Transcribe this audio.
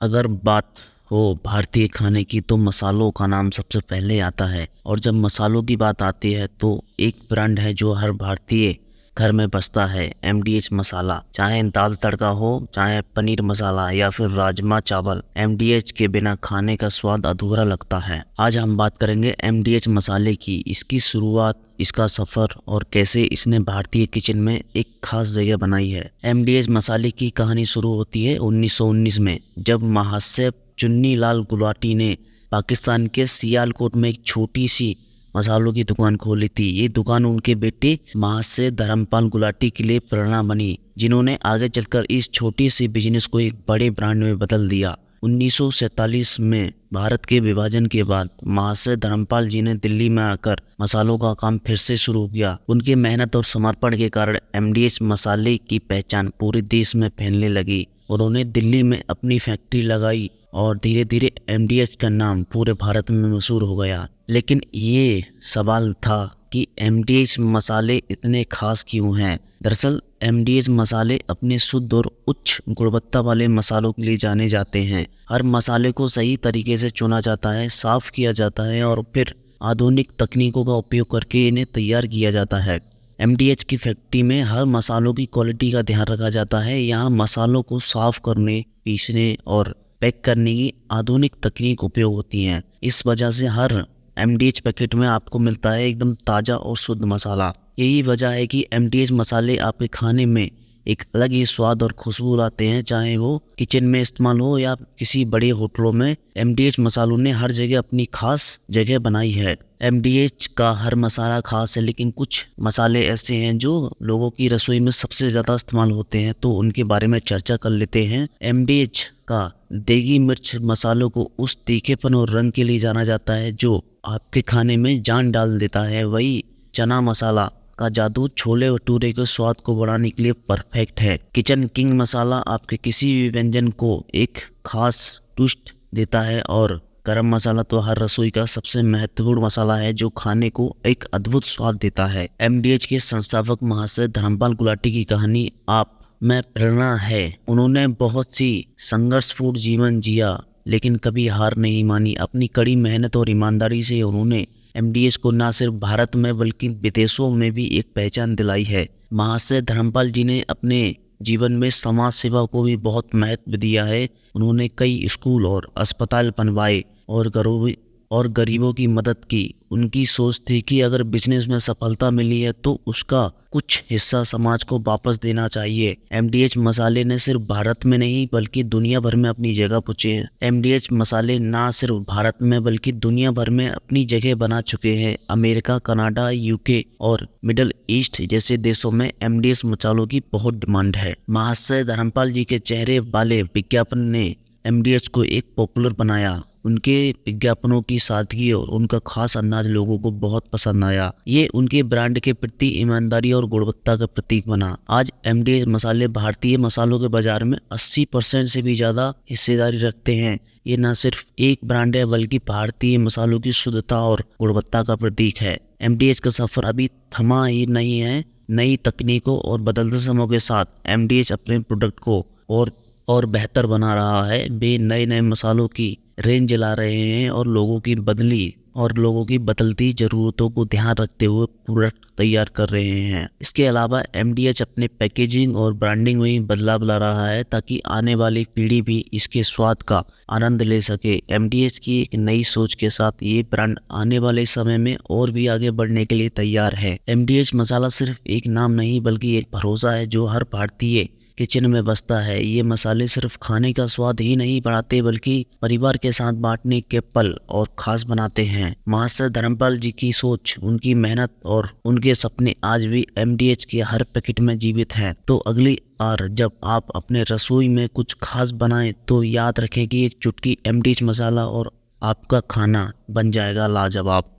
अगर बात हो भारतीय खाने की तो मसालों का नाम सबसे पहले आता है। और जब मसालों की बात आती है तो एक ब्रांड है जो हर भारतीय घर में बसता है, एमडीएच मसाला। चाहे दाल तड़का हो, चाहे पनीर मसाला या फिर राजमा चावल, एमडीएच के बिना खाने का स्वाद अधूरा लगता है। आज हम बात करेंगे एमडीएच मसाले की, इसकी शुरुआत, इसका सफर और कैसे इसने भारतीय किचन में एक खास जगह बनाई है। एमडीएच मसाले की कहानी शुरू होती है 1919 में, जब महाशय चुन्नी लाल गुलाटी ने पाकिस्तान के सियालकोट में एक छोटी सी मसालों की दुकान खोली थी। ये दुकान उनके बेटे महाशय धर्मपाल गुलाटी के लिए प्रेरणा बनी, जिन्होंने आगे चलकर इस छोटी सी बिजनेस को एक बड़े ब्रांड में बदल दिया। 1947 में भारत के विभाजन के बाद महाशय धर्मपाल जी ने दिल्ली में आकर मसालों का काम फिर से शुरू किया। उनकी मेहनत और समर्पण के कारण एमडीएच मसाले की पहचान पूरे देश में फैलने लगी। उन्होंने दिल्ली में अपनी फैक्ट्री लगाई और धीरे धीरे एमडीएच का नाम पूरे भारत में मशहूर हो गया। लेकिन ये सवाल था कि एमडीएच मसाले इतने खास क्यों हैं? दरअसल एमडीएच मसाले अपने शुद्ध और उच्च गुणवत्ता वाले मसालों के लिए जाने जाते हैं। हर मसाले को सही तरीके से चुना जाता है, साफ किया जाता है और फिर आधुनिक तकनीकों का उपयोग करके इन्हें तैयार किया जाता है। एमडीएच की फैक्ट्री में हर मसालों की क्वालिटी का ध्यान रखा जाता है। यहाँ मसालों को साफ करने, पीसने और पैक करने की आधुनिक तकनीक उपयोग होती हैं। इस वजह से हर एमडीएच पैकेट में आपको मिलता है एकदम ताज़ा और शुद्ध मसाला। यही वजह है कि एमडीएच मसाले आपके खाने में एक अलग ही स्वाद और खुशबू लाते हैं, चाहे वो किचन में इस्तेमाल हो या किसी बड़े होटलों में। एमडीएच मसालों ने हर जगह अपनी खास जगह बनाई है। एमडीएच का हर मसाला खास है, लेकिन कुछ मसाले ऐसे हैं जो लोगों की रसोई में सबसे ज़्यादा इस्तेमाल होते हैं, तो उनके बारे में चर्चा कर लेते हैं। एमडीएच का देगी मिर्च मसालों को उस तीखेपन और रंग के लिए जाना जाता है जो आपके खाने में जान डाल देता है। वही चना मसाला का जादू छोले भटूरे के स्वाद को बढ़ाने के लिए परफेक्ट है। किचन किंग मसाला आपके किसी भी व्यंजन को एक खास ट्विस्ट देता है। और गरम मसाला तो हर रसोई का सबसे महत्वपूर्ण मसाला है जो खाने को एक अद्भुत स्वाद देता है। एमडीएच के संस्थापक महाशय धर्मपाल गुलाटी की कहानी आप में प्रेरणा है। उन्होंने बहुत सी संघर्षपूर्ण जीवन जिया, लेकिन कभी हार नहीं मानी। अपनी कड़ी मेहनत और ईमानदारी से उन्होंने एमडीएच को न सिर्फ भारत में बल्कि विदेशों में भी एक पहचान दिलाई है। महाशय धर्मपाल जी ने अपने जीवन में समाज सेवा को भी बहुत महत्व दिया है। उन्होंने कई स्कूल और अस्पताल बनवाए और गरीबों की मदद की। उनकी सोच थी कि अगर बिजनेस में सफलता मिली है तो उसका कुछ हिस्सा समाज को वापस देना चाहिए। एमडीएच मसाले ने सिर्फ भारत में नहीं बल्कि दुनिया भर में अपनी जगह पूछे हैं। एमडीएच मसाले ना सिर्फ भारत में बल्कि दुनिया भर में अपनी जगह बना चुके हैं। अमेरिका, कनाडा, यूके और मिडल ईस्ट जैसे देशों में एमडीएच मसालों की बहुत डिमांड है। महाशय धर्मपाल जी के चेहरे वाले विज्ञापन ने एमडीएच को एक पॉपुलर बनाया। उनके विज्ञापनों की सादगी और उनका खास अंदाज लोगों को बहुत पसंद आया। ये उनके ब्रांड के प्रति ईमानदारी और गुणवत्ता का प्रतीक बना। आज एमडीएच मसाले भारतीय मसालों के बाजार में 80% से भी ज़्यादा हिस्सेदारी रखते हैं। ये न सिर्फ एक ब्रांड है बल्कि भारतीय मसालों की शुद्धता और गुणवत्ता का प्रतीक है। एमडीएच का सफर अभी थमा ही नहीं है। नई तकनीकों और बदलते समय के साथ एमडीएच अपने प्रोडक्ट को और बेहतर बना रहा है। वे नए नए मसालों की रेंज ला रहे हैं और लोगों की बदलती ज़रूरतों को ध्यान रखते हुए प्रोडक्ट तैयार कर रहे हैं। इसके अलावा एमडीएच अपने पैकेजिंग और ब्रांडिंग में बदलाव ला रहा है ताकि आने वाली पीढ़ी भी इसके स्वाद का आनंद ले सके। एमडीएच की एक नई सोच के साथ ये ब्रांड आने वाले समय में और भी आगे बढ़ने के लिए तैयार है। एमडीएच मसाला सिर्फ एक नाम नहीं बल्कि एक भरोसा है जो हर भारतीय किचन में बसता है। ये मसाले सिर्फ खाने का स्वाद ही नहीं बढ़ाते बल्कि परिवार के साथ बांटने के पल और खास बनाते हैं। महाशय धर्मपाल जी की सोच, उनकी मेहनत और उनके सपने आज भी एमडीएच के हर पैकेट में जीवित हैं। तो अगली बार जब आप अपने रसोई में कुछ खास बनाएं तो याद रखें कि एक चुटकी एमडीएच मसाला और आपका खाना बन जाएगा लाजवाब।